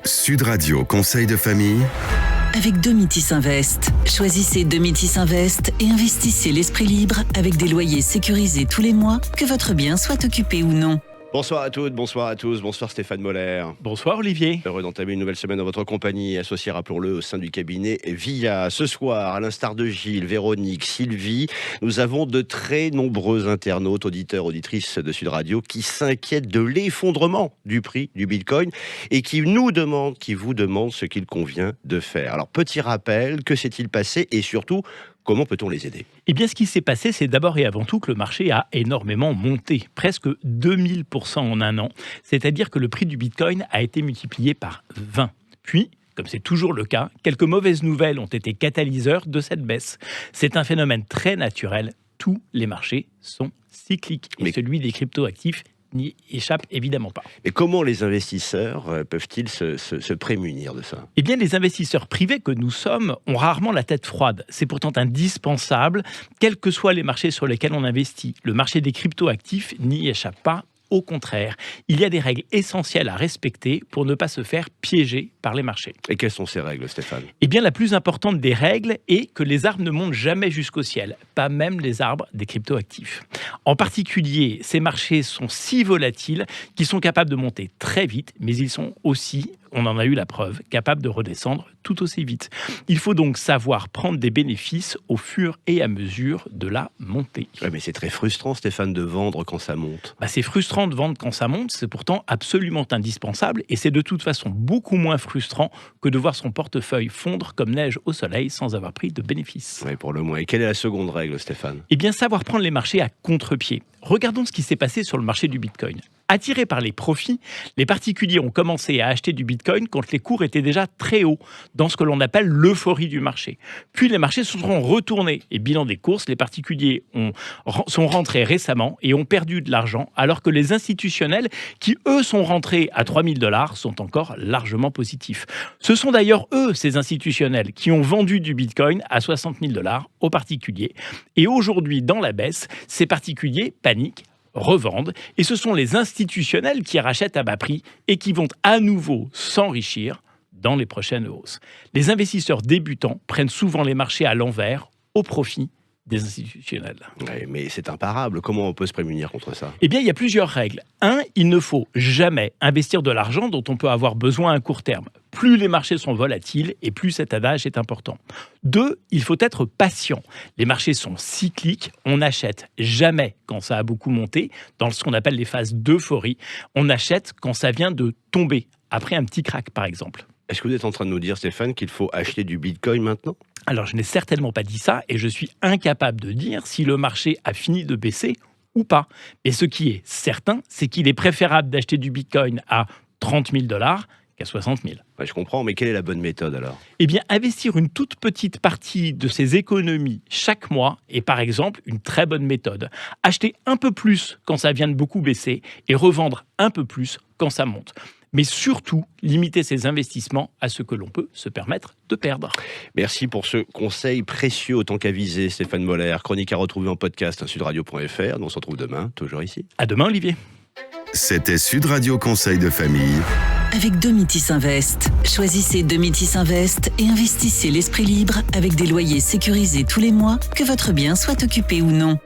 Sud Radio Conseil de famille avec Domitis Invest. Choisissez Domitis Invest et investissez l'esprit libre avec des loyers sécurisés tous les mois, que votre bien soit occupé ou non. Bonsoir à toutes, bonsoir à tous, bonsoir Stéphane Moller. Bonsoir Olivier. Heureux d'entamer une nouvelle semaine dans votre compagnie, associée, rappelons-le, au sein du cabinet VIA. Ce soir, à l'instar de Gilles, Véronique, Sylvie, nous avons de très nombreux internautes, auditeurs, auditrices de Sud Radio qui s'inquiètent de l'effondrement du prix du Bitcoin et qui vous demandent ce qu'il convient de faire. Alors, petit rappel, que s'est-il passé et surtout, comment peut-on les aider ? Eh bien, ce qui s'est passé, c'est d'abord et avant tout que le marché a énormément monté, presque 2000% en un an. C'est-à-dire que le prix du Bitcoin a été multiplié par 20. Puis, comme c'est toujours le cas, quelques mauvaises nouvelles ont été catalyseurs de cette baisse. C'est un phénomène très naturel. Tous les marchés sont cycliques. Et celui des cryptoactifs n'y échappe évidemment pas. Mais comment les investisseurs peuvent-ils se prémunir de ça ? Eh bien, les investisseurs privés que nous sommes ont rarement la tête froide. C'est pourtant indispensable, quels que soient les marchés sur lesquels on investit. Le marché des cryptoactifs n'y échappe pas. Au contraire, il y a des règles essentielles à respecter pour ne pas se faire piéger par les marchés. Et quelles sont ces règles, Stéphane ? Eh bien, la plus importante des règles est que les arbres ne montent jamais jusqu'au ciel, pas même les arbres des cryptoactifs. En particulier, ces marchés sont si volatiles qu'ils sont capables de monter très vite, mais ils sont aussi, on en a eu la preuve, capables de redescendre tout aussi vite. Il faut donc savoir prendre des bénéfices au fur et à mesure de la montée. Ouais, mais c'est très frustrant, Stéphane, de vendre quand ça monte. C'est frustrant de vendre quand ça monte, c'est pourtant absolument indispensable et c'est de toute façon beaucoup moins frustrant que de voir son portefeuille fondre comme neige au soleil sans avoir pris de bénéfices. Oui, pour le moins. Et quelle est la seconde règle, Stéphane ? Eh bien, savoir prendre les marchés à contre-pied. Regardons ce qui s'est passé sur le marché du Bitcoin. Attirés par les profits, les particuliers ont commencé à acheter du Bitcoin quand les cours étaient déjà très hauts, dans ce que l'on appelle l'euphorie du marché. Puis les marchés se sont retournés et bilan des courses, les particuliers sont rentrés récemment et ont perdu de l'argent, alors que les institutionnels, qui eux sont rentrés à 3 000 $, sont encore largement positifs. Ce sont d'ailleurs eux, ces institutionnels, qui ont vendu du Bitcoin à 60 000 $ aux particuliers. Et aujourd'hui, dans la baisse, ces particuliers paniquent, revendent, et ce sont les institutionnels qui rachètent à bas prix et qui vont à nouveau s'enrichir dans les prochaines hausses. Les investisseurs débutants prennent souvent les marchés à l'envers au profit des institutionnels. Ouais, mais c'est imparable. Comment on peut se prémunir contre ça ? Eh bien, il y a plusieurs règles. 1, il ne faut jamais investir de l'argent dont on peut avoir besoin à court terme. Plus les marchés sont volatiles et plus cet adage est important. 2, il faut être patient. Les marchés sont cycliques. On n'achète jamais quand ça a beaucoup monté, dans ce qu'on appelle les phases d'euphorie. On achète quand ça vient de tomber, après un petit crack par exemple. Est-ce que vous êtes en train de nous dire, Stéphane, qu'il faut acheter du Bitcoin maintenant ? Alors, je n'ai certainement pas dit ça et je suis incapable de dire si le marché a fini de baisser ou pas. Mais ce qui est certain, c'est qu'il est préférable d'acheter du Bitcoin à 30 000 $ qu'à 60 000. Ouais, je comprends, mais quelle est la bonne méthode alors ? Eh bien, investir une toute petite partie de ses économies chaque mois est par exemple une très bonne méthode. Acheter un peu plus quand ça vient de beaucoup baisser et revendre un peu plus quand ça monte. Mais surtout, limiter ses investissements à ce que l'on peut se permettre de perdre. Merci pour ce conseil précieux autant qu'avisé, Stéphane Moller. Chronique à retrouver en podcast, sudradio.fr. On se retrouve demain, toujours ici. À demain, Olivier. C'était Sud Radio Conseil de famille avec Domitis Invest. Choisissez Domitis Invest et investissez l'esprit libre avec des loyers sécurisés tous les mois, que votre bien soit occupé ou non.